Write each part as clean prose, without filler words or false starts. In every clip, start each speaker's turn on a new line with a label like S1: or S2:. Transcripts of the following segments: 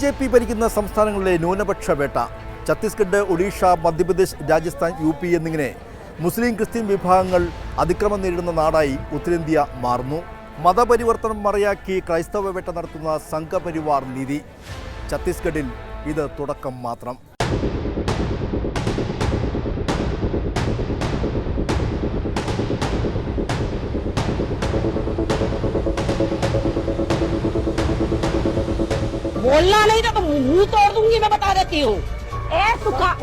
S1: BJP ഭരിക്കുന്ന സംസ്ഥാനങ്ങളിലെ ന്യൂനപക്ഷ വേട്ട. ഛത്തീസ്ഗഡ്, ഒഡീഷ, മധ്യപ്രദേശ്, രാജസ്ഥാൻ, UP എന്നിങ്ങനെ മുസ്ലിം ക്രിസ്ത്യൻ വിഭാഗങ്ങൾ അതിക്രമം നേരിടുന്ന നാടായി ഉത്തരേന്ത്യ മാറുന്നു. മതപരിവർത്തനം മറയാക്കി ക്രൈസ്തവ വേട്ട നടത്തുന്ന സംഘപരിവാർ നീതി. ഛത്തീസ്ഗഡിൽ ഇത് തുടക്കം മാത്രം.
S2: बोलना नहीं था तो मुंह तोड़ दूंगी, मैं बता देती हूँ।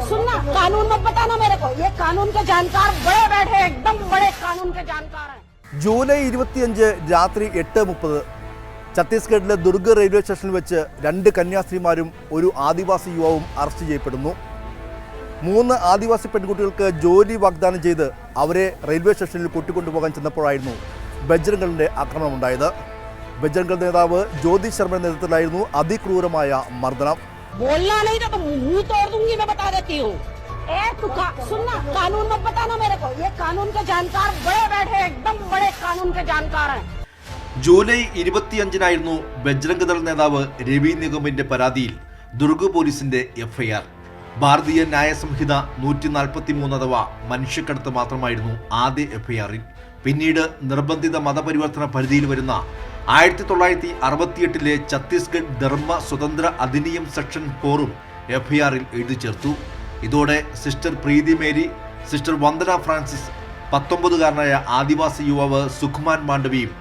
S2: सुनना, कानून मत बताना मेरे को। ये कानून के जानकार बड़े बैठे, एकदम बड़े कानून के जानकार हैं।
S1: ജൂലൈ 25 രാത്രി 8:30 ഛത്തീസ്ഗഡിലെ ദുർഗ് റെയിൽവേ സ്റ്റേഷനിൽ വെച്ച് 2 കന്യാസ്ത്രീമാരും ഒരു ആദിവാസി യുവാവും അറസ്റ്റ് ചെയ്യപ്പെടുന്നു. 3 ആദിവാസി പെൺകുട്ടികൾക്ക് ജോലി വാഗ്ദാനം ചെയ്ത് അവരെ റെയിൽവേ സ്റ്റേഷനിൽ കൂട്ടിക്കൊണ്ടുപോകാൻ ചെന്നപ്പോഴായിരുന്നു ബജ്രംഗളിന്റെ ആക്രമണമുണ്ടായത്. ബജ്രംഗൾ നേതാവ് ജ്യോതി ശർമ്മയുടെ നേതൃത്വത്തിലായിരുന്നു അതിക്രൂരമായ മർദ്ദനം.
S2: बोलना नहीं था तो मुंह तोड़ दूंगी, मैं बता देती हूँ। सुनना, कानून मत बताना मेरे को। ये कानून के जानकार बड़े बैठे, एकदम बड़े कानून के जानकार हैं।
S1: ജൂലൈ 25 ബജ്രംഗ് ദൾ നേതാവ് രവി നിഗമിന്റെ പരാതിയിൽ ദുർഗ് പോലീസിന്റെ FIR. ഭാരതീയ ന്യായ സംഹിത 143 അഥവാ മനുഷ്യക്കടത്ത് മാത്രമായിരുന്നു ആദ്യ FIR-ൽ. പിന്നീട് നിർബന്ധിത മതപരിവർത്തന പരിധിയിൽ വരുന്ന 1968 ഛത്തീസ്ഗഡ് ധർമ്മ സ്വതന്ത്ര അധിനിയം സെക്ഷൻ 4 FIR-ൽ എഴുതി ചേർത്തു. ഇതോടെ സിസ്റ്റർ പ്രീതി മേരി, സിസ്റ്റർ വന്ദന ഫ്രാൻസിസ്, 19കാരനായ ആദിവാസി യുവാവ് സുഖ്മാൻ മാണ്ഡവിയും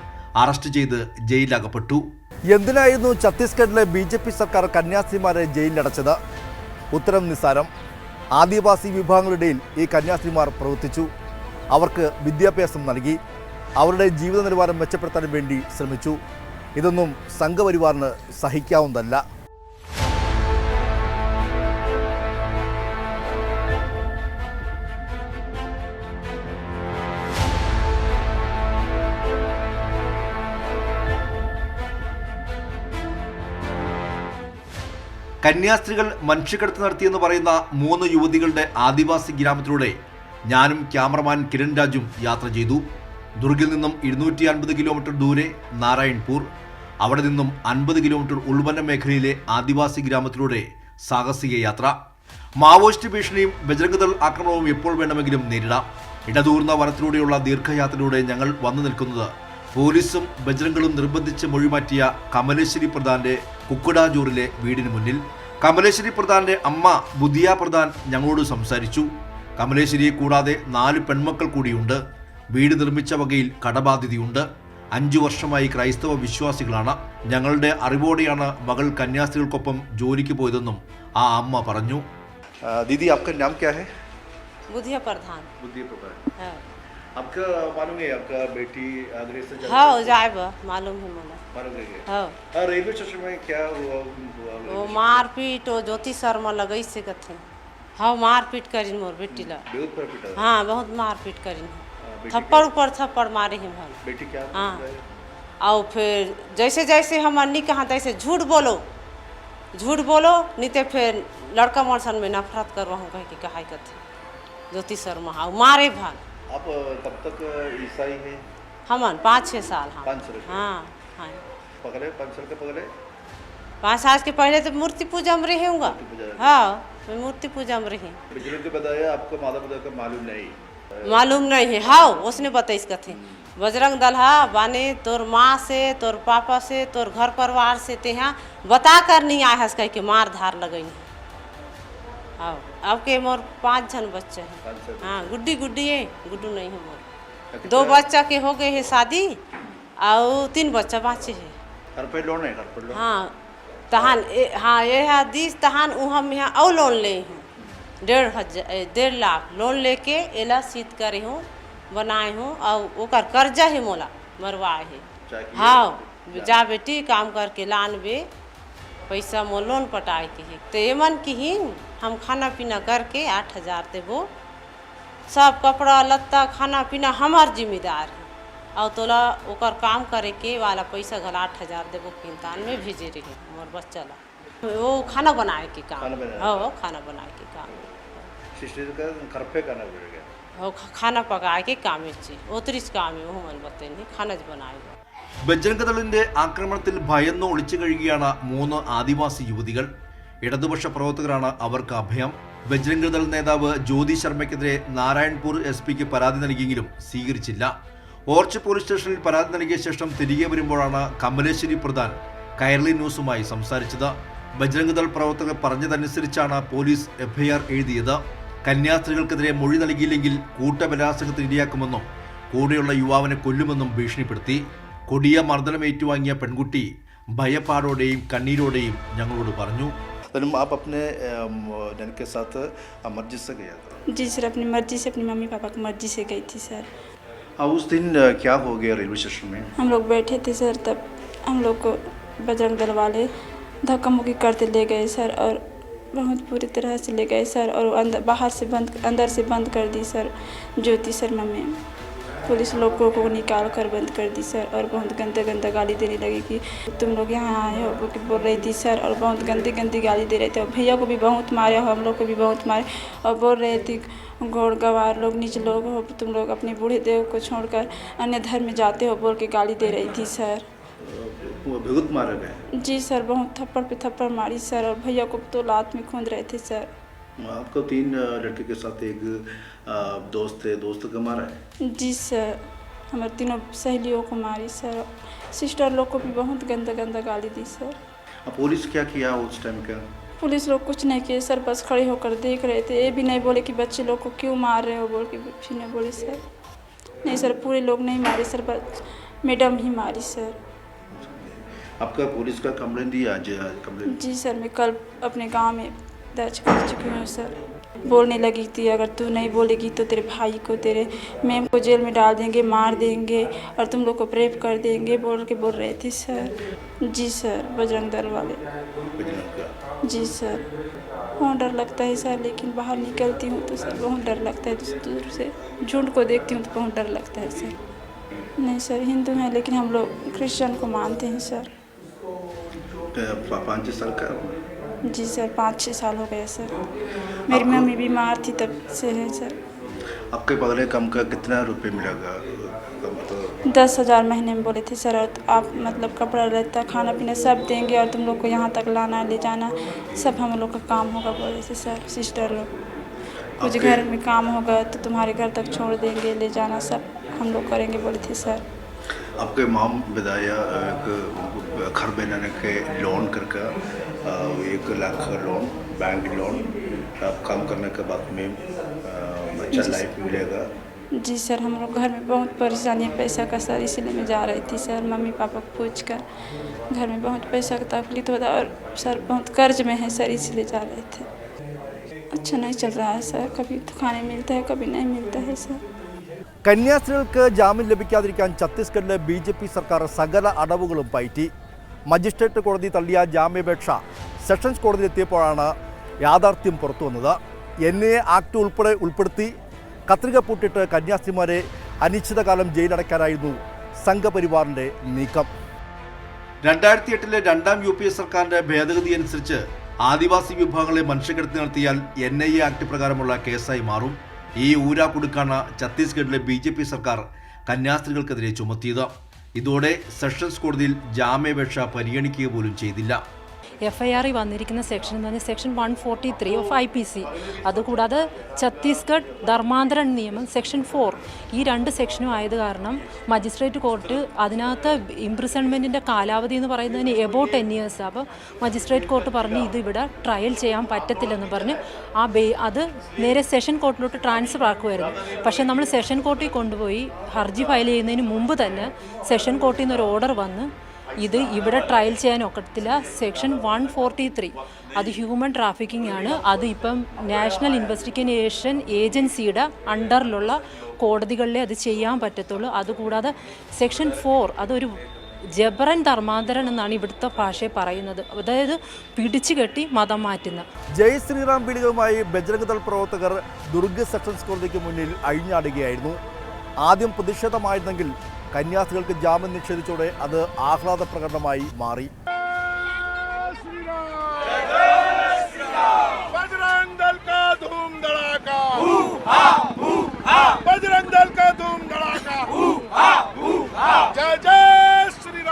S1: അറസ്റ്റ് ചെയ്ത് ജയിലിലകപ്പെട്ടു. എന്തിനായിരുന്നു ഛത്തീസ്ഗഡിലെ BJP സർക്കാർ കന്യാസ്ത്രീമാരെ ജയിലിലടച്ചത്? ഉത്തരം നിസ്സാരം. ആദിവാസി വിഭാഗങ്ങളുടെയിൽ ഈ കന്യാസ്ത്രീമാർ പ്രവർത്തിച്ചു. അവർക്ക് വിദ്യാഭ്യാസം നൽകി. അവരുടെ ജീവിത നിലവാരം മെച്ചപ്പെടുത്താൻ വേണ്ടി ശ്രമിച്ചു. ഇതൊന്നും സംഘപരിവാറിന് സഹിക്കാവുന്നതല്ല. കന്യാസ്ത്രീകൾ മനുഷ്യക്കടത്ത് നടത്തിയെന്ന് പറയുന്ന 3 യുവതികളുടെ ആദിവാസി ഗ്രാമത്തിലൂടെ ഞാനും ക്യാമറമാൻ കിരൺ രാജും യാത്ര ചെയ്തു. ദുർഗിൽ നിന്നും 250 കിലോമീറ്റർ ദൂരെ നാരായൺപൂർ, അവിടെ നിന്നും 50 കിലോമീറ്റർ ഉൾവന മേഖലയിലെ ആദിവാസി ഗ്രാമത്തിലൂടെ സാഹസിക യാത്ര. മാവോയിസ്റ്റ് ഭീഷണിയും ബജ്രംഗ് ദൾ ആക്രമണവും എപ്പോൾ വേണമെങ്കിലും നേരിടാം. ഇടതൂർന്ന വനത്തിലൂടെയുള്ള ദീർഘയാത്രയിലൂടെ ഞങ്ങൾ വന്നു നിൽക്കുന്നത് പോലീസും ബജ്രംഗളും നിർബന്ധിച്ച് മൊഴിമാറ്റിയ കമലേശ്വരി പ്രധാന്റെ കുക്കുടാജൂറിലെ വീടിന് മുന്നിൽ. കമലേശ്വരി പ്രധാന്റെ അമ്മ ബുദിയ പ്രധാൻ ഞങ്ങളോട് സംസാരിച്ചു. കമലേശ്വരിയെ കൂടാതെ 4 പെൺമക്കൾ കൂടിയുണ്ട്. വീട് നിർമ്മിച്ച വകയിൽ കടബാധ്യതയുണ്ട്. 5 വർഷമായി ക്രൈസ്തവ വിശ്വാസികളാണ്. ഞങ്ങളുടെ അറിവോടെയാണ് മകൾ കന്യാസ്ത്രീകൾക്കൊപ്പം ജോലിക്ക് പോയതെന്നും ആ അമ്മ പറഞ്ഞു. ദീദി, आपका नाम क्या है?
S3: बुधिया प्रधान.
S1: बुधिया प्रधान.
S3: हाँ.
S1: आपका मालूम है आपका बेटी आगरे से
S3: हाँ जाए मालूम है मला.
S1: मालूम है.
S3: हाँ.
S1: रेलवे स्टेशन में क्या हुआ?
S3: वो मारपीट वो ज्योति शर्मा लगई से कथे. हाँ मारपीट करिन मोर बेटी ला.
S1: बहुत मारपीट.
S3: हाँ बहुत मारपीट करिन. थप्पड़ ऊपर थप्पड़ मारे हैं भाई.
S1: बेटी क्या?
S3: हाँ. और फिर जैसे जैसे हम अन्नी कहा तैसे झूठ बोलो नहीं तो फिर लड़का मर्सन में नफरत कर वहाँ कह के कहा कथे ज्योति शर्मा. हाँ मारे भाई.
S1: आप कब तक ईसाई हैं?
S3: हमन 5-6 साल. हाँ
S1: 5 साल.
S3: हाँ हाँ
S1: पकड़े 5 साल के पकड़े.
S3: 5 साल के पहले तो मूर्ति पूजा में रहे होगा. हाँ मैं मूर्ति पूजा में रही.
S1: बिजली को बताया आपको माता पिता का
S3: मालूम नहीं है. हाँ उसने बताई कथे बजरंग दल बाने तोर माँ से, तोर पापा से, तोर घर परिवार से ते यहाँ बता कर नहीं आया है कह के मार धार लगई. हाँ अब के मोर 5 जन बच्चे हैं. हाँ गुड्डी है, गुड्डू नहीं है मोर. 2 बच्चा के हो गए है शादी और 3 बच्चा बाँचे है.
S1: घर पे लोन है?
S3: हाँ तहान हाँ ये है दिस तहान हम यहाँ और लोन ले हूँ 1.5 लाख लोन लेके एला सीत करे हूँ, बनाए हूँ और ओकर कर्जा ही मोला मरवाए है. हाँ जा बेटी काम करके लान बे पैसा मो लोन पटाए के है. तो एमन की ही हम खाना पीना करके 8,000 देबो. सब कपड़ा लत्ता खाना पीना हमार जिम्मेदार है. और तोला ओकर काम करे के वाला पैसा घला 8,000 देबो किंतान में भेजे रहे मोर बच्चा ला. वो खाना बनाए के काम. हाँ खाना बनाए के काम.
S1: का
S3: खाना पकाए के काम चाहिए. ओतरीस काम है वो मन बताइए खाना बनाएगा.
S1: ബജ്രംഗദളിന്റെ ആക്രമണത്തിൽ ഭയന്ന് ഒളിച്ചു കഴിയുകയാണ് 3 ആദിവാസി യുവതികൾ. ഇടതുപക്ഷ പ്രവർത്തകരാണ് അവർക്ക് അഭയം. ബജ്രംഗദൾ നേതാവ് ജ്യോതി ശർമ്മയ്ക്കെതിരെ നാരായൺപൂർ SP-ക്ക് പരാതി നൽകിയെങ്കിലും സ്വീകരിച്ചില്ല. ഓർച്ച് പോലീസ് സ്റ്റേഷനിൽ പരാതി നൽകിയ ശേഷം തിരികെ വരുമ്പോഴാണ് കമലേശ്വരി പ്രധാൻ കൈരളി ന്യൂസുമായി സംസാരിച്ചത്. ബജ്രംഗദൾ പ്രവർത്തകർ പറഞ്ഞതനുസരിച്ചാണ് പോലീസ് FIR എഴുതിയത്. കന്യാസ്ത്രീകൾക്കെതിരെ മൊഴി നൽകിയില്ലെങ്കിൽ കൂട്ടബലാത്സംഗത്തിന് ഇരയാക്കുമെന്നും കൂടെയുള്ള യുവാവിനെ കൊല്ലുമെന്നും ഭീഷണിപ്പെടുത്തി. കൊടിയ മർദ്ദനം ഏറ്റുവാങ്ങിയ പെൺകുട്ടി ഭയപ്പാടോടെയും കണ്ണീരോടെയും ഞങ്ങളോട് പറഞ്ഞു.
S4: आप अपने डन के साथ मर्जी से गया था?
S5: जी सर, अपनी मर्जी से, अपनी मम्मी पापा की मर्जी से गई थी सर।
S4: उस दिन क्या हो गया रेलवे स्टेशन में?
S5: हम लोग बैठे थे सर, तब हम लोग को बजरंग दल वाले धक्का मुक्की करते ले गए सर, और बहुत बुरी तरह से ले गए सर, और अंदर से बंद कर दी सर ज्योति शर्मा में। पुलिस लोगों को निकाल कर बंद कर दी सर, और बहुत गंदा गाली देने लगी कि तुम लोग यहाँ आए हो कि बोल रही थी सर, और बहुत गंदी गाली दे रहे थे। और भैया को भी बहुत मारे, हम लोग को भी बहुत मारे, और बोल रहे थे गौड़ गवार लोग, नीच लोग हो, तुम लोग अपने बूढ़े देव को छोड़कर अन्य धर्म में जाते हो, बोल के गाली दे रही थी सर।
S4: बहुत मारे गए?
S5: जी सर, बहुत थप्पड़ पे थप्पड़ मारी सर, और भैया को तो लात में खूंद रहे थे सर।
S4: आपको 3 लड़के के साथ एक दोस्त को मारा है?
S5: जी सर, हमारे तीनों सहेलियों को मारी सर, सिस्टर लोग को भी बहुत गंदा गाली दी सर।
S4: पुलिस क्या किया उस टाइम का?
S5: पुलिस लोग कुछ नहीं किए सर, बस खड़े होकर देख रहे थे। ये भी नहीं बोले कि बच्चे लोग को क्यों मार रहे हो, बोल के भी नहीं बोले सर। नहीं सर, पूरे लोग नहीं मारे सर, बस मैडम ही मारी सर।
S4: आपका पुलिस का कंप्लेंट दिया आज? कंप्लेंट?
S5: जी सर, मैं कल अपने गांव में दर्ज कर चुकी हूँ सर। बोलने लगी थी अगर तू नहीं बोलेगी तो तेरे भाई को, तेरे मैम को जेल में डाल देंगे, मार देंगे, और तुम लोग को प्रेप कर देंगे, बोल रहे थे सर। जी सर, बजरंग दल वाले। जी सर, बहुत डर लगता है सर, लेकिन बाहर निकलती हूँ तो सर बहुत डर लगता है। दूर से झुंड को देखती हूँ तो बहुत डर लगता है सर। नहीं सर, हिंदू हैं लेकिन हम लोग क्रिश्चियन को मानते हैं सर।
S4: 5 साल का?
S5: जी सर, 5-6 साल हो गए सर। मेरी मम्मी बीमार थी तब से है सर।
S4: आपके पगले कम का कितना रुपए मिलेगा?
S5: 10,000 महीने में बोले थे सर, और आप मतलब कपड़ा रहता, खाना पीना सब देंगे, और तुम लोग को यहाँ तक लाना ले जाना सब हम लोग का काम होगा, बोले थे सर सिस्टर लोग। कुछ घर में काम होगा तो तुम्हारे घर तक छोड़ देंगे, ले जाना सब हम लोग करेंगे, बोले थे सर।
S4: आपके माम बताया घर बनाने के लोन करके 1 लाख लोन, बैंक लोन, आप काम करने के बाद में अच्छा लाइफ मिलेगा?
S5: जी सर, हम लोग घर में बहुत परेशानी है पैसा का सर, इसलिए मैं जा रही थी सर। मम्मी पापा को पूछ कर घर में बहुत पैसा का तकलीफ होता, और सर बहुत कर्ज में है सर, इसलिए जा रहे थे। अच्छा नहीं चल रहा है सर, कभी तो खाने मिलता है, कभी नहीं मिलता है सर।
S1: കന്യാസ്ത്രീകൾക്ക് ജാമ്യം ലഭിക്കാതിരിക്കാൻ ഛത്തീസ്ഗഡിലെ BJP സർക്കാർ സകല അടവുകളും പയറ്റി. മജിസ്ട്രേറ്റ് കോടതി തള്ളിയ ജാമ്യാപേക്ഷ സെഷൻസ് കോടതിയിലെത്തിയപ്പോഴാണ് യാഥാർത്ഥ്യം പുറത്തു വന്നത്. NA ആക്ട് ഉൾപ്പെടുത്തി കത്രിക പൂട്ടിട്ട് കന്യാസ്ത്രീമാരെ അനിശ്ചിതകാലം ജയിലടയ്ക്കാനായിരുന്നു സംഘപരിവാറിൻ്റെ നീക്കം. 2008 രണ്ടാം UPA സർക്കാരിൻ്റെ ഭേദഗതി അനുസരിച്ച് ആദിവാസി വിഭാഗങ്ങളെ മനുഷ്യക്കടത്തി നടത്തിയാൽ NIA ആക്ട് പ്രകാരമുള്ള കേസായി മാറും. ഈ ഊരാക്കുടുക്കാണ് ഛത്തീസ്ഗഡിലെ BJP സർക്കാർ കന്യാസ്ത്രീകൾക്കെതിരെ ചുമത്തിയത്. ഇതോടെ സെഷൻസ് കോടതിയിൽ ജാമ്യാപേക്ഷ പരിഗണിക്കുക പോലും ചെയ്തില്ല.
S6: FIR വന്നിരിക്കുന്ന സെക്ഷൻ എന്ന് പറഞ്ഞാൽ സെക്ഷൻ 143 ഓഫ് IPC, അതുകൂടാതെ ഛത്തീസ്ഗഡ് ധർമാന്തര നിയമം സെക്ഷൻ 4, ഈ 2 സെക്ഷനും ആയത് കാരണം മജിസ്ട്രേറ്റ് കോർട്ട് അതിനകത്ത് ഇംപ്രിസൺമെൻറ്റിൻ്റെ കാലാവധി എന്ന് പറയുന്നതിന് എബോവ് 10 years. അപ്പോൾ മജിസ്ട്രേറ്റ് കോർട്ട് പറഞ്ഞ് ഇത് ഇവിടെ ട്രയൽ ചെയ്യാൻ പറ്റത്തില്ലെന്ന് പറഞ്ഞ് അത് നേരെ സെഷൻ കോർട്ടിലോട്ട് ട്രാൻസ്ഫർ ആക്കുമായിരുന്നു. പക്ഷേ നമ്മൾ സെഷൻ കോർട്ടിൽ കൊണ്ടുപോയി ഹർജി ഫയൽ ചെയ്യുന്നതിന് മുമ്പ് തന്നെ സെഷൻ കോർട്ടിൽ നിന്ന് ഒരു ഓർഡർ വന്ന് ഇത് ഇവിടെ ട്രയൽ ചെയ്യാൻ ഒക്കത്തില്ല. സെക്ഷൻ 143 അത് ഹ്യൂമൻ ട്രാഫിക്കിംഗ് ആണ്. അത് ഇപ്പം നാഷണൽ ഇൻവെസ്റ്റിഗേഷൻ ഏജൻസിയുടെ അണ്ടറിലുള്ള കോടതികളിലെ അത് ചെയ്യാൻ പറ്റത്തുള്ളൂ. അതുകൂടാതെ സെക്ഷൻ 4 അതൊരു ജബറൻ ധർമാന്തരൻ എന്നാണ് ഇവിടുത്തെ ഭാഷയെ പറയുന്നത്, അതായത് പിടിച്ചു കെട്ടി മതം മാറ്റുന്ന.
S1: ജയ് ശ്രീറാം വിളികളുമായി ബജ്രംഗദൾ പ്രവർത്തകർ ദുർഗ് സെഷൻസ് കോടതിക്ക് മുന്നിൽ അഴിഞ്ഞാടുകയായിരുന്നു. ആദ്യം പ്രതിഷേധമായിരുന്നെങ്കിൽ കന്യാസ്ത്രീകൾക്ക് ജാമ്യം നിഷേധിച്ചോടെ അത് ആഹ്ലാദ പ്രകടനമായി മാറി.
S7: बजरंग दल का धूम धड़ाका, जय जय श्री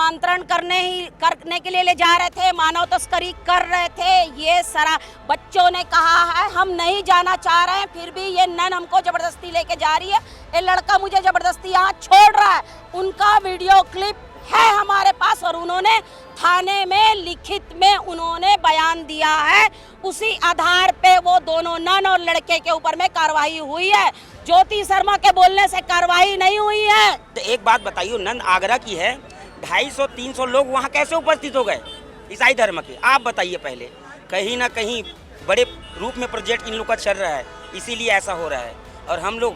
S2: धर्मांतरण करने के लिए ले जा रहे थे, मानव तस्करी कर रहे थे। ये सारा बच्चों ने कहा है हम नहीं जाना चाह रहे हैं, फिर भी ये नन हमको जबरदस्ती लेके जा रही है। ये लड़का मुझे जबरदस्ती यहाँ छोड़ रहा है। उनका वीडियो क्लिप है हमारे पास और उन्होंने थाने में लिखित में उन्होंने बयान दिया है। उसी आधार पे वो दोनों नन और लड़के के ऊपर में कार्रवाई हुई है। ज्योति शर्मा के बोलने से कार्रवाई नहीं हुई है।
S7: तो एक बात बताइए, नन आगरा की है, 250-300 लोग वहाँ कैसे उपस्थित हो गए ईसाई धर्म के? आप बताइए पहले। कहीं ना कहीं बड़े रूप में प्रोजेक्ट इन लोग का चल रहा है, इसीलिए ऐसा हो रहा है। और हम लोग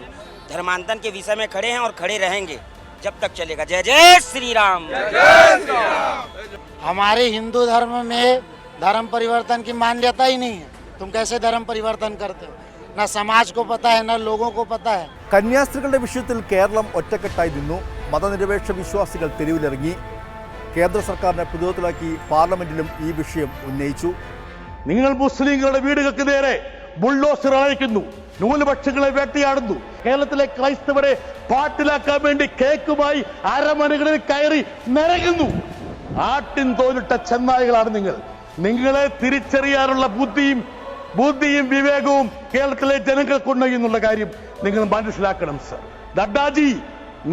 S7: धर्मांतरण के विषय में खड़े हैं और खड़े रहेंगे जब तक चलेगा। जय जय श्री राम।
S8: हमारे हिंदू धर्म में धर्म परिवर्तन की मान्यता ही नहीं है। तुम कैसे धर्म परिवर्तन करते हो? ना समाज को पता है, ना लोगों को पता है।
S1: കന്യാസ്ത്രീകളുടെ വിഷയത്തിൽ കേരളം ഒറ്റക്കെട്ടായി നിന്നു. മതനിരപേക്ഷ വിശ്വാസികൾ തെരുവിലിറങ്ങി. കേന്ദ്ര സർക്കാരിനെ പ്രതിരോധത്തിലാക്കി പാർലമെന്റിലും ഈ വിഷയം ഉന്നയിച്ചു.
S9: നിങ്ങൾ മുസ്ലിങ്ങളുടെ വീടുകൾക്ക് നേരെ ബുൾഡോസർ അയക്കുന്നു, ന്യൂനപക്ഷങ്ങളെ വേട്ടയാടുന്നു. കേരളത്തിലെ ക്രൈസ്തവരെ പാട്ടിലാക്കാൻ വേണ്ടി കേക്കുമായി അരമനകളിൽ കയറി നിരങ്ങുന്നു. ആട്ടിൻ തോലിട്ട ചെന്നായികളാണ് നിങ്ങൾ. നിങ്ങളെ തിരിച്ചറിയാനുള്ള ബുദ്ധിയും വിവേകവും കേരളത്തിലെ ജനങ്ങൾക്കുണ്ട് എന്നുള്ള കാര്യം നിങ്ങൾ മനസ്സിലാക്കണം സർ. നഡ്ഡാജി,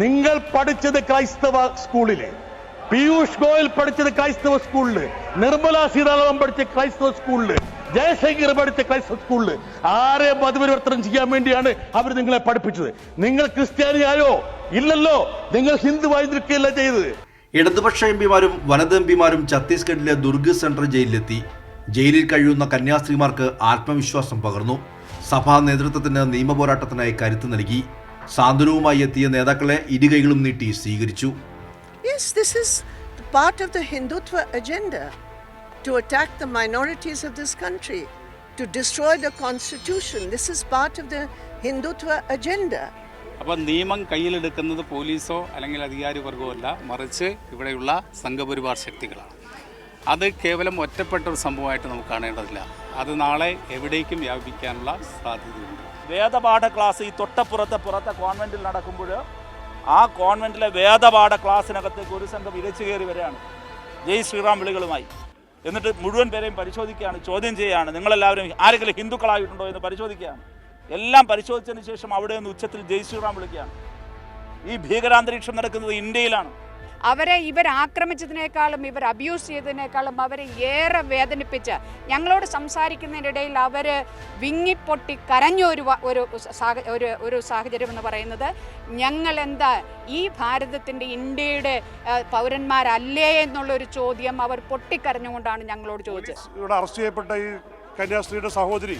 S9: നിങ്ങൾ പഠിച്ചത് ക്രൈസ്തവ സ്കൂളില്, പീയൂഷ് ഗോയൽ പഠിച്ചത് ക്രൈസ്തവ സ്കൂളില്, നിർമ്മല സീതാരാമൻ പഠിച്ച ക്രൈസ്തവ സ്കൂളില്, ജയശങ്കർ പഠിച്ച ക്രൈസ്തവ സ്കൂളില്. ആരെ മതപരിവർത്തനം ചെയ്യാൻ വേണ്ടിയാണ് അവർ നിങ്ങളെ പഠിപ്പിച്ചത്? നിങ്ങൾ ക്രിസ്ത്യാനിയായോ? ഇല്ലല്ലോ, നിങ്ങൾ ഹിന്ദുവായി നിൽക്കുകയല്ല ചെയ്തത്.
S1: ഇടതുപക്ഷ എംപിമാരും വനിതാ എംപിമാരും ഛത്തീസ്ഗഡിലെ ദുർഗ് സെൻട്രൽ ജയിലിലെത്തി. ജയിലിൽ കഴിയുന്ന കന്യാസ്ത്രീമാർക്ക് ആത്മവിശ്വാസം പകർന്നു. സഭാ നേതൃത്വത്തിന് നിയമപോരാട്ടത്തിനായി കരുത്ത് നൽകി. സാന്ത്വനവുമായി എത്തിയ നേതാക്കളെ ഇരുകൈകളും നീട്ടി സ്വീകരിച്ചു.
S10: Yes, this is part of the Hindutva agenda to attack the minorities of this country, to destroy the constitution. This is part of the Hindutva agenda.
S11: അപ്പോൾ നിയമം കയ്യിലെടുക്കുന്നത് പോലീസോ അല്ലെങ്കിൽ അധികാരി വർഗമോ അല്ല, മറിച്ച് ഇവിടെയുള്ള സംഘപരിവാർ ശക്തികളാണ്. അത് കേവലം ഒറ്റപ്പെട്ട ഒരു സംഭവമായിട്ട് നമുക്ക് കാണേണ്ടതില്ല. അത് നാളെ എവിടേക്കും വ്യാപിക്കാനുള്ള സാധ്യതയുണ്ട്.
S12: വേദപാഠ ക്ലാസ് ഈ പുറത്തെ കോൺവെൻറ്റിൽ നടക്കുമ്പോൾ ആ കോൺവെൻറ്റിലെ വേദപാഠ ക്ലാസ്സിനകത്തേക്ക് ഒരു സംഘം ഇരച്ചു കയറി വരികയാണ് ജയ് ശ്രീറാം വിളികളുമായി. എന്നിട്ട് മുഴുവൻ പേരെയും പരിശോധിക്കുകയാണ്, ചോദ്യം ചെയ്യുകയാണ്. നിങ്ങളെല്ലാവരും ആരെങ്കിലും ഹിന്ദുക്കളായിട്ടുണ്ടോ എന്ന് പരിശോധിക്കുകയാണ്. എല്ലാം പരിശോധിച്ചതിന് ശേഷം അവിടെ നിന്ന് ഉച്ചത്തിൽ ജയ് ശ്രീറാം വിളിക്കുകയാണ്. ഈ ഭീകരാന്തരീക്ഷം നടക്കുന്നത് ഇന്ത്യയിലാണ്.
S13: അവരെ ഇവർ ആക്രമിച്ചതിനേക്കാളും ഇവർ അബ്യൂസ് ചെയ്തതിനേക്കാളും അവരെ ഏറെ വേദനിപ്പിച്ച് ഞങ്ങളോട് സംസാരിക്കുന്നതിനിടയിൽ അവർ വിങ്ങിപ്പൊട്ടി കരഞ്ഞ ഒരു സാഹചര്യം എന്ന് പറയുന്നത്, ഞങ്ങളെന്താ ഈ ഭാരതത്തിൻ്റെ ഇന്ത്യയുടെ പൗരന്മാരല്ലേ എന്നുള്ളൊരു ചോദ്യം അവർ പൊട്ടിക്കരഞ്ഞുകൊണ്ടാണ് ഞങ്ങളോട് ചോദിച്ചത്.
S9: ഇവിടെ അറസ്റ്റ് ചെയ്യപ്പെട്ട ഈ കന്യാസ്ത്രീയുടെ സഹോദരി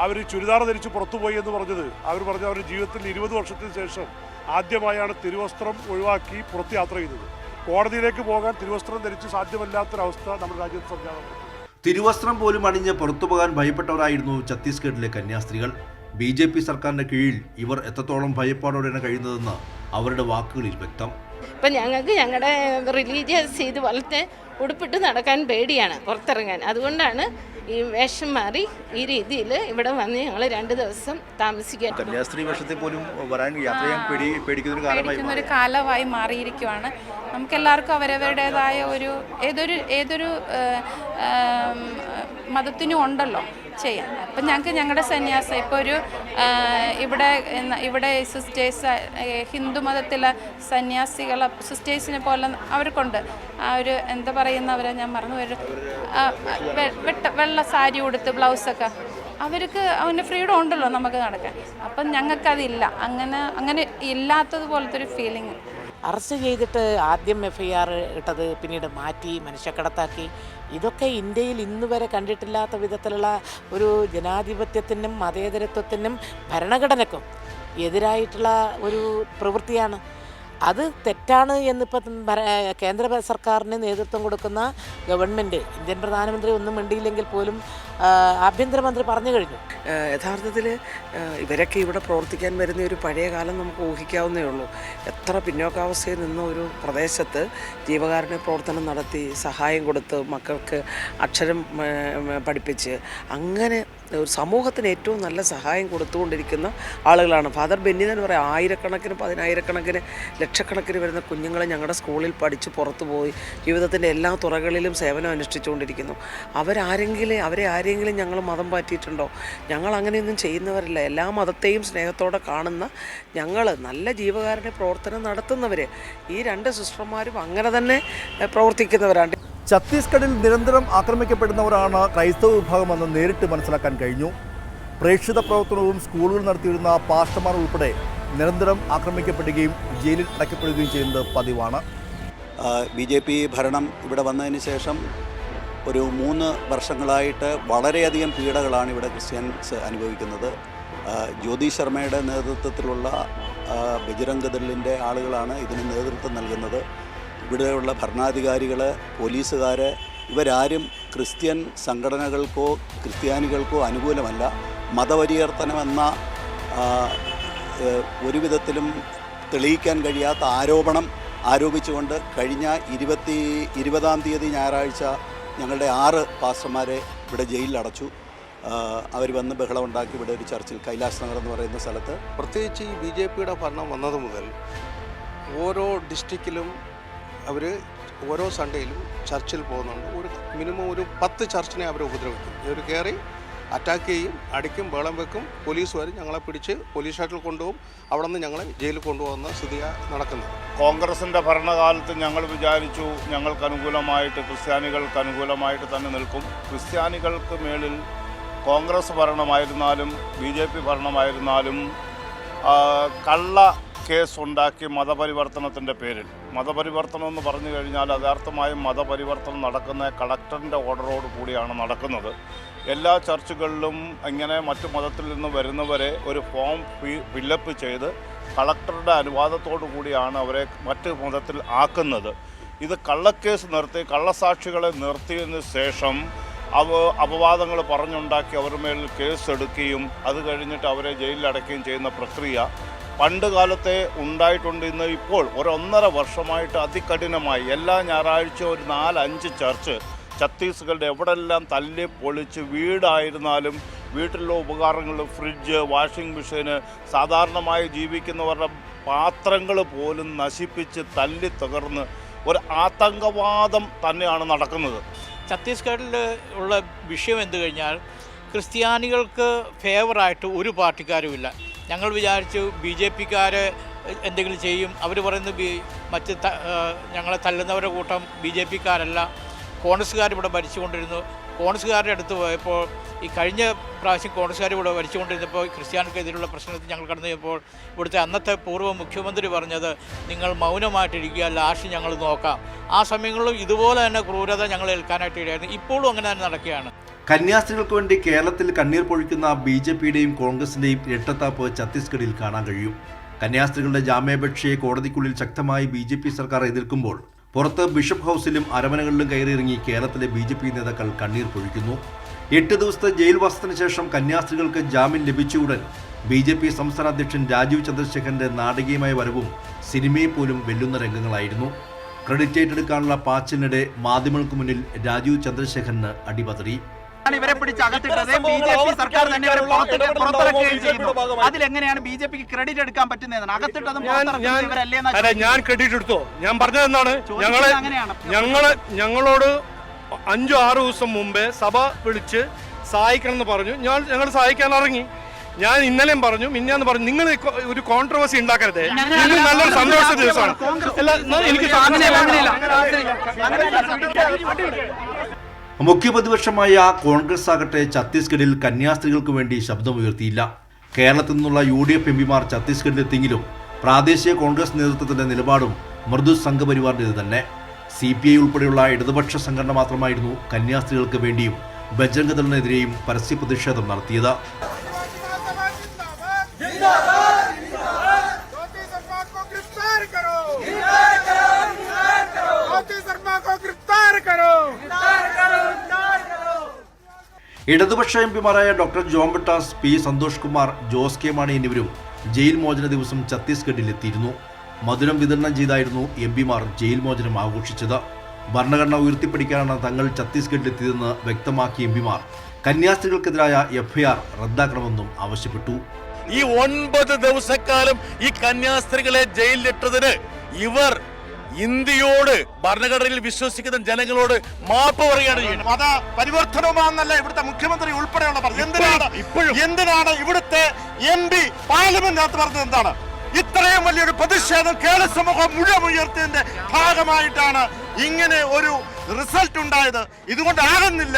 S9: അവർ ചുരിദാർ ധരിച്ച് പുറത്തുപോയി എന്ന് പറഞ്ഞത്, അവർ പറഞ്ഞ അവരുടെ ജീവിതത്തിൽ 20 വർഷത്തിന് ശേഷം ആദ്യമായാണ് തിരുവസ്ത്രം ഒഴിവാക്കി പുറത്ത് യാത്ര ചെയ്തത്. കോടതിയിലേക്ക് പോകാൻ തിരുവസ്ത്രം ധരിച്ച് സാധ്യമല്ലാത്തൊരവസ്ഥ നമ്മുടെ രാജ്യത്ത് സംജാതമാണ്.
S1: തിരുവസ്ത്രം പോലും അണിഞ്ഞ് പുറത്തു പോകാൻ ഭയപ്പെട്ടവരായിരുന്നു ഛത്തീസ്ഗഡിലെ കന്യാസ്ത്രീകൾ. BJP സർക്കാരിന്റെ കീഴിൽ ഇവർ എത്രത്തോളം ഭയപ്പാടോടെയാണ് കഴിയുന്നതെന്ന് അവരുടെ വാക്കുകളിൽ വ്യക്തം.
S3: ഇപ്പം ഞങ്ങൾക്ക് ഞങ്ങളുടെ റിലീജിയസ് ഇതുപോലത്തെ ഉടുപ്പിട്ട് നടക്കാൻ പേടിയാണ്, പുറത്തിറങ്ങാൻ. അതുകൊണ്ടാണ് ഈ വേഷം മാറി ഈ രീതിയിൽ ഇവിടെ വന്ന് ഞങ്ങൾ 2 ദിവസം താമസിക്കാൻ.
S4: കന്യാസ്ത്രീ വേഷത്തിൽ പോലും വരാൻ യാത്ര ചെയ്യാൻ പേടിക്കുന്ന
S5: ഒരു കാലമായി മാറിയിരിക്കുവാണ്. നമുക്കെല്ലാവർക്കും അവരവരുടേതായ ഏതൊരു മതത്തിനും ഉണ്ടല്ലോ ചെയ്യാൻ. അപ്പം ഞങ്ങൾക്ക് ഞങ്ങളുടെ സന്യാസം ഇപ്പോൾ ഇവിടെ സിസ്റ്റേഴ്സ്, ഹിന്ദു മതത്തിലെ സന്യാസികളെ സിസ്റ്റേഴ്സിനെ പോലെ അവർക്കുണ്ട് ആ ഒരു എന്താ പറയുന്നവരെ ഞാൻ മറന്നു വരും, വെള്ള സാരി ഉടുത്ത് ബ്ലൗസൊക്കെ അവർക്ക് അവൻ്റെ ഫ്രീഡം ഉണ്ടല്ലോ നമുക്ക് നടക്കാൻ. അപ്പം ഞങ്ങൾക്കതില്ല, അങ്ങനെ ഇല്ലാത്തതുപോലത്തെ ഒരു ഫീലിംഗ്.
S7: അറസ്റ്റ് ചെയ്തിട്ട് ആദ്യം FIR ഇട്ടത് പിന്നീട് മാറ്റി മനുഷ്യക്കടത്താക്കി. ഇതൊക്കെ ഇന്ത്യയിൽ ഇന്ന് വരെ കണ്ടിട്ടില്ലാത്ത വിധത്തിലുള്ള ഒരു ജനാധിപത്യത്തിനും മതേതരത്വത്തിനും ഭരണഘടനയ്ക്കും എതിരായിട്ടുള്ള ഒരു പ്രവൃത്തിയാണ്. അത് തെറ്റാണ് എന്നിപ്പം കേന്ദ്ര സർക്കാരിന് നേതൃത്വം കൊടുക്കുന്ന ഗവൺമെൻറ്, ഇന്ത്യൻ പ്രധാനമന്ത്രി ഒന്നും മിണ്ടിയില്ലെങ്കിൽ പോലും ആഭ്യന്തരമന്ത്രി പറഞ്ഞു കഴിഞ്ഞു.
S10: യഥാർത്ഥത്തിൽ ഇവരൊക്കെ ഇവിടെ പ്രവർത്തിക്കാൻ വരുന്ന ഒരു പഴയ കാലം നമുക്ക് ഊഹിക്കാവുന്നേ ഉള്ളൂ. എത്ര പിന്നോക്കാവസ്ഥയിൽ നിന്ന ഒരു പ്രദേശത്ത് ജീവകാരുണ്യ പ്രവർത്തനം നടത്തി സഹായം കൊടുത്ത് മക്കൾക്ക് അക്ഷരം പഠിപ്പിച്ച് അങ്ങനെ
S14: ഒരു സമൂഹത്തിന് ഏറ്റവും നല്ല സഹായം കൊടുത്തുകൊണ്ടിരിക്കുന്ന ആളുകളാണ്. ഫാദർ ബെന്നി എന്ന് പറയാം, ആയിരക്കണക്കിന്, പതിനായിരക്കണക്കിന്, ലക്ഷക്കണക്കിന് വരുന്ന കുഞ്ഞുങ്ങളെ ഞങ്ങളുടെ സ്കൂളിൽ പഠിച്ച് പുറത്തു പോയി ജീവിതത്തിൻ്റെ എല്ലാ തുറകളിലും സേവനം അനുഷ്ഠിച്ചുകൊണ്ടിരിക്കുന്നു. അവരെ ആരെങ്കിലും ഞങ്ങൾ മതം പാറ്റിയിട്ടുണ്ടോ? ഞങ്ങൾ അങ്ങനെയൊന്നും ചെയ്യുന്നവരല്ല. എല്ലാ മതത്തെയും സ്നേഹത്തോടെ കാണുന്ന ഞങ്ങൾ, നല്ല ജീവകാരുണ്യ പ്രവർത്തനം നടത്തുന്നവർ, ഈ 2 സിസ്റ്റർമാരും അങ്ങനെ തന്നെ പ്രവർത്തിക്കുന്നവരാണ്.
S1: ഛത്തീസ്ഗഡിൽ നിരന്തരം ആക്രമിക്കപ്പെടുന്നവരാണ് ക്രൈസ്തവ വിഭാഗമെന്ന് നേരിട്ട് മനസ്സിലാക്കാൻ കഴിഞ്ഞു. പ്രേക്ഷിത പ്രവർത്തനവും സ്കൂളുകൾ നടത്തിയിരുന്ന പാസ്റ്റർമാർ ഉൾപ്പെടെ നിരന്തരം ആക്രമിക്കപ്പെടുകയും ജയിലിൽ അടയ്ക്കപ്പെടുകയും ചെയ്യുന്നത് പതിവാണ്.
S15: BJP ഭരണം ഇവിടെ വന്നതിന് ശേഷം ഒരു 3 വർഷങ്ങളായിട്ട് വളരെയധികം പീഡകളാണ് ഇവിടെ ക്രിസ്ത്യൻസ് അനുഭവിക്കുന്നത്. ജ്യോതി ശർമ്മയുടെ നേതൃത്വത്തിലുള്ള ബജ്രംഗ് ദളിൻ്റെ ആളുകളാണ് ഇതിന് നേതൃത്വം നൽകുന്നത്. ഇവിടെയുള്ള ഭരണാധികാരികൾ, പോലീസുകാർ, ഇവരാരും ക്രിസ്ത്യൻ സംഘടനകൾക്കോ ക്രിസ്ത്യാനികൾക്കോ അനുകൂലമല്ല. മതപരിവർത്തനമെന്ന ഒരു വിധത്തിലും തെളിയിക്കാൻ കഴിയാത്ത ആരോപണം ആരോപിച്ചുകൊണ്ട് കഴിഞ്ഞ 20-ാം തീയതി ഞായറാഴ്ച ഞങ്ങളുടെ 6 പാസ്റ്റർമാരെ ഇവിടെ ജയിലിൽ അടച്ചു. അവർ വന്ന് ബഹളമുണ്ടാക്കി ഇവിടെ ഒരു ചർച്ചിൽ, കൈലാസ് നഗർ എന്ന് പറയുന്ന സ്ഥലത്ത്.
S16: പ്രത്യേകിച്ച് ഈ BJPയുടെ ഭരണം വന്നത് മുതൽ ഓരോ ഡിസ്ട്രിക്റ്റിലും അവർ ഓരോ സൺഡേയിലും ചർച്ചിൽ പോകുന്നുണ്ട്. മിനിമം ഒരു 10 ചർച്ചിനെ അവർ ഉപദ്രവിക്കും. ഇവർ കയറി അറ്റാക്ക് ചെയ്യും, അടിക്കും, ബഹളം വെക്കും. പോലീസ് വരും, ഞങ്ങളെ പിടിച്ച് പോലീസ് സ്റ്റേഷനിൽ കൊണ്ടുപോകും. അവിടെ നിന്ന് ഞങ്ങളെ ജയിലിൽ കൊണ്ടുപോകുന്ന സ്ഥിതിയാണ് നടക്കുന്നത്.
S12: കോൺഗ്രസിൻ്റെ ഭരണകാലത്ത് ഞങ്ങൾ വിചാരിച്ചു ഞങ്ങൾക്ക് അനുകൂലമായിട്ട്, ക്രിസ്ത്യാനികൾക്ക് അനുകൂലമായിട്ട് തന്നെ നിൽക്കും. ക്രിസ്ത്യാനികൾക്ക് മേളിൽ കോൺഗ്രസ് ഭരണമായിരുന്നാലും BJP ഭരണമായിരുന്നാലും കള്ള കേസുണ്ടാക്കി മതപരിവർത്തനത്തിൻ്റെ പേരിൽ. മതപരിവർത്തനം എന്ന് പറഞ്ഞു കഴിഞ്ഞാൽ യഥാർത്ഥമായും മതപരിവർത്തനം നടക്കുന്ന കളക്ടറിൻ്റെ ഓർഡറോട് കൂടിയാണ് നടക്കുന്നത്. എല്ലാ ചർച്ചുകളിലും ഇങ്ങനെ മറ്റു മതത്തിൽ നിന്ന് വരുന്നവരെ ഒരു ഫോം ഫില്ലപ്പ് ചെയ്ത് കളക്ടറുടെ അനുവാദത്തോടു കൂടിയാണ് അവരെ മറ്റ് മതത്തിൽ ആക്കുന്നത്. ഇത് കള്ളക്കേസ് നിർത്തി, കള്ളസാക്ഷികളെ നിർത്തിയതിന് ശേഷം അപവാദങ്ങൾ പറഞ്ഞുണ്ടാക്കി അവരുടെ മേലിൽ കേസെടുക്കുകയും അത് കഴിഞ്ഞിട്ട് അവരെ ജയിലിലടയ്ക്കുകയും ചെയ്യുന്ന പ്രക്രിയ പണ്ട് കാലത്തെ ഉണ്ടായിട്ടുണ്ട്. ഇന്ന് ഇപ്പോൾ 1.5 വർഷമായിട്ട് അതികഠിനമായി എല്ലാ ഞായറാഴ്ച ഒരു 4-5 ചർച്ച് ഛത്തീസ്ഗഡ് എവിടെല്ലാം തല്ലി പൊളിച്ച്, വീടായിരുന്നാലും വീട്ടിലുള്ള ഉപകരണങ്ങൾ, ഫ്രിഡ്ജ്, വാഷിംഗ് മെഷീന്, സാധാരണമായി ജീവിക്കുന്നവരുടെ പാത്രങ്ങൾ പോലും നശിപ്പിച്ച് തല്ലി തകർന്ന് ഒരു ആതങ്കവാദം തന്നെയാണ് നടക്കുന്നത്.
S17: ഛത്തീസ്ഗഡിൽ ഉള്ള വിഷയം എന്ത് കഴിഞ്ഞാൽ ക്രിസ്ത്യാനികൾക്ക് ഫേവറായിട്ട് ഒരു പാർട്ടിക്കാരുമില്ല. ഞങ്ങൾ വിചാരിച്ചു BJPക്കാർ എന്തെങ്കിലും ചെയ്യും. അവർ പറയുന്നത് മറ്റ് ഞങ്ങളെ തല്ലുന്നവരുടെ കൂട്ടം BJPക്കാരല്ല, കോൺഗ്രസ്സുകാർ ഇവിടെ ഭരിച്ചുകൊണ്ടിരുന്നു. കോൺഗ്രസ്സുകാരുടെ അടുത്ത് പോയപ്പോൾ, ഈ കഴിഞ്ഞ പ്രാവശ്യം കോൺഗ്രസ്സുകാർ ഇവിടെ ഭരിച്ചുകൊണ്ടിരുന്നപ്പോൾ ക്രിസ്ത്യാനിക്കെതിരെയുള്ള പ്രശ്നത്തിൽ ഞങ്ങൾ കടന്നു കഴിഞ്ഞപ്പോൾ ഇവിടുത്തെ അന്നത്തെ പൂർവ്വ മുഖ്യമന്ത്രി പറഞ്ഞത്, നിങ്ങൾ മൗനമായിട്ടിരിക്കുക, ലാസ്റ്റ് ഞങ്ങൾ നോക്കാം. ആ സമയങ്ങളിലും ഇതുപോലെ തന്നെ ക്രൂരത ഞങ്ങൾ ഏൽക്കാനായിട്ട് ഇടയായിരുന്നു. ഇപ്പോഴും അങ്ങനെ തന്നെ നടക്കുകയാണ്.
S1: കന്യാസ്ത്രീകൾക്ക് വേണ്ടി കേരളത്തിൽ കണ്ണീർ പൊഴിക്കുന്ന BJPയുടെയും കോൺഗ്രസിന്റെയും ഇരട്ടത്താപ്പ് ഛത്തീസ്ഗഡിൽ കാണാൻ കഴിയും. കന്യാസ്ത്രീകളുടെ ജാമ്യാപേക്ഷയെ കോടതിക്കുള്ളിൽ ശക്തമായി BJP സർക്കാർ എതിർക്കുമ്പോൾ പുറത്ത് ബിഷപ്പ് ഹൗസിലും അരമനകളിലും കയറിയിറങ്ങി കേരളത്തിലെ BJP നേതാക്കൾ കണ്ണീർ പൊഴിക്കുന്നു. 8 ദിവസത്തെ ജയിൽവാസത്തിന് ശേഷം കന്യാസ്ത്രീകൾക്ക് ജാമ്യം ലഭിച്ചയുടൻ BJP സംസ്ഥാന അധ്യക്ഷൻ രാജീവ് ചന്ദ്രശേഖരന്റെ നാടകീയമായ വരവും സിനിമയെ പോലും വെല്ലുന്ന രംഗങ്ങളായിരുന്നു. ക്രെഡിറ്റ് ഏറ്റെടുക്കാനുള്ള പാച്ചിലിനിടെ മാധ്യമങ്ങൾക്ക് മുന്നിൽ രാജീവ് ചന്ദ്രശേഖരന് അടിപതറി.
S18: ഇവരെ പിടിച്ച് അകത്തിട്ടത് BJP സർക്കാർ തന്നെ ഇവരെ പുറത്തിറക്കുകയും ചെയ്യുന്നു. അതിലെങ്ങനെയാണ് BJPക്ക് ക്രെഡിറ്റ് എടുക്കാൻ പറ്റുന്നതെന്ന്? അകത്തിട്ടതും
S9: ഞാൻ ക്രെഡിറ്റ് എടുത്തോ? ഞാൻ പറഞ്ഞതെന്താണ്, ഞങ്ങളോട് 5-6 ദിവസം മുമ്പേ സഭ വിളിച്ച് സഹായിക്കണം എന്ന് പറഞ്ഞു. ഞങ്ങൾ സഹായിക്കാൻ ഇറങ്ങി. ഞാൻ ഇന്നലെയും പറഞ്ഞു, മിന്നാന്ന് പറഞ്ഞു, നിങ്ങൾ ഒരു കോൺട്രവേഴ്സി ഉണ്ടാക്കരുത്, നിങ്ങൾ നല്ലൊരു സന്തോഷ ദിവസമാണ്.
S1: മുഖ്യപ്രതിപക്ഷമായ കോൺഗ്രസ് ആകട്ടെ ഛത്തീസ്ഗഡിൽ കന്യാസ്ത്രീകൾക്ക് വേണ്ടി ശബ്ദമുയർത്തിയില്ല. കേരളത്തിൽ നിന്നുള്ള UDF MPമാർ ഛത്തീസ്ഗഡിലെത്തിയെങ്കിലും പ്രാദേശിക കോൺഗ്രസ് നേതൃത്വത്തിന്റെ നിലപാടും മൃദു സംഘപരിവാറിൻ്റേത് തന്നെ. CPI ഉൾപ്പെടെയുള്ള ഇടതുപക്ഷ സംഘടന മാത്രമായിരുന്നു കന്യാസ്ത്രീകൾക്ക് വേണ്ടിയും ബജ്രംഗ് ദളിനെതിരെയും പരസ്യ പ്രതിഷേധം നടത്തിയത്. ഇടതുപക്ഷ MPമാരായ doctor John Brittas, P. Santhosh Kumar, Jose K Mani എന്നിവരും ജയിൽ മോചന ദിവസം ഛത്തീസ്ഗഡിൽ എത്തിയിരുന്നു. മധുരം വിതരണം ചെയ്തായിരുന്നു MPമാർ ജയിൽ മോചനം ആഘോഷിച്ചത്. ഭരണഘടന ഉയർത്തിപ്പിടിക്കാനാണ് തങ്ങൾ ഛത്തീസ്ഗഡിലെത്തിയതെന്ന് വ്യക്തമാക്കിയ MPമാർ കന്യാസ്ത്രീകൾക്കെതിരായ എഫ്ഐആർ റദ്ദാക്കണമെന്നും ആവശ്യപ്പെട്ടു.
S9: ഈ 9 ദിവസക്കാലം ഈ കന്യാസ്ത്രീകളെ ജയിലിലിട്ടതിന് ഇവർ ഇന്ത്യയോട്, ഭരണഘടനയിൽ വിശ്വസിക്കുന്ന ജനങ്ങളോട് മാപ്പ് പറയുകയാണ് ചെയ്യുന്നത്.
S19: മത പരിവർത്തനമാണെന്നല്ല ഇവിടുത്തെ മുഖ്യമന്ത്രി ഉൾപ്പെടെയുള്ള പറഞ്ഞത്. എന്തിനാണ് ഇവിടുത്തെ MP പാർലമെന്റിനകത്ത് പറഞ്ഞത്? എന്താണ് ഇത്രയും വലിയൊരു പ്രതിഷേധം കേരള സമൂഹം മുഴുവൻ ഉയർത്തിയതിന്റെ ഭാഗമായിട്ടാണ് ഇങ്ങനെ ഒരു റിസൾട്ട് ഉണ്ടായത്. ഇതുകൊണ്ടാകുന്നില്ല,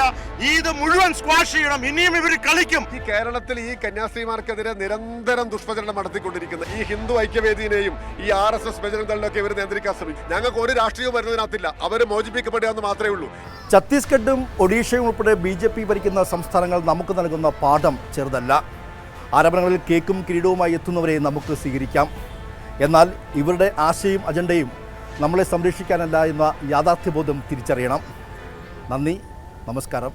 S19: ഇത് മുഴുവൻ സ്ക്വാഷ് ചെയ്യണം. ഇനിയും ഇവർ കളിക്കും.
S20: ഈ കേരളത്തിൽ ഈ കന്യാസ്ത്രീമാർക്കെതിരെ നിരന്തരം ദുഷ്പ്രചരണം നടത്തിക്കൊണ്ടിരിക്കുന്ന ഈ ഹിന്ദു ഐക്യവേദിയെയും ഈ RSS ബജരംഗദളിനെയൊക്കെ ഇവർ നിയന്ത്രിക്കാൻ ശ്രമിക്കും. ഞങ്ങൾക്ക് ഒരു രാഷ്ട്രീയവും വരുന്നതിനകത്തില്ല. അവർ മോചിപ്പിക്കപ്പെടുക എന്ന് മാത്രമേ ഉള്ളൂ.
S21: ഛത്തീസ്ഗഡും ഒഡീഷയും ഉൾപ്പെടെ BJP ഭരിക്കുന്ന സംസ്ഥാനങ്ങൾ നമുക്ക് നൽകുന്ന പാഠം ചെറുതല്ല. ആരോപണങ്ങളിൽ കേക്കും കിരീടവുമായി എത്തുന്നവരെ നമുക്ക് സ്വീകരിക്കാം. എന്നാൽ ഇവരുടെ ആശയും അജണ്ടയും നമ്മളെ സംരക്ഷിക്കാനല്ല എന്ന യാഥാർത്ഥ്യബോധം തിരിച്ചറിയണം. നന്ദി, നമസ്കാരം.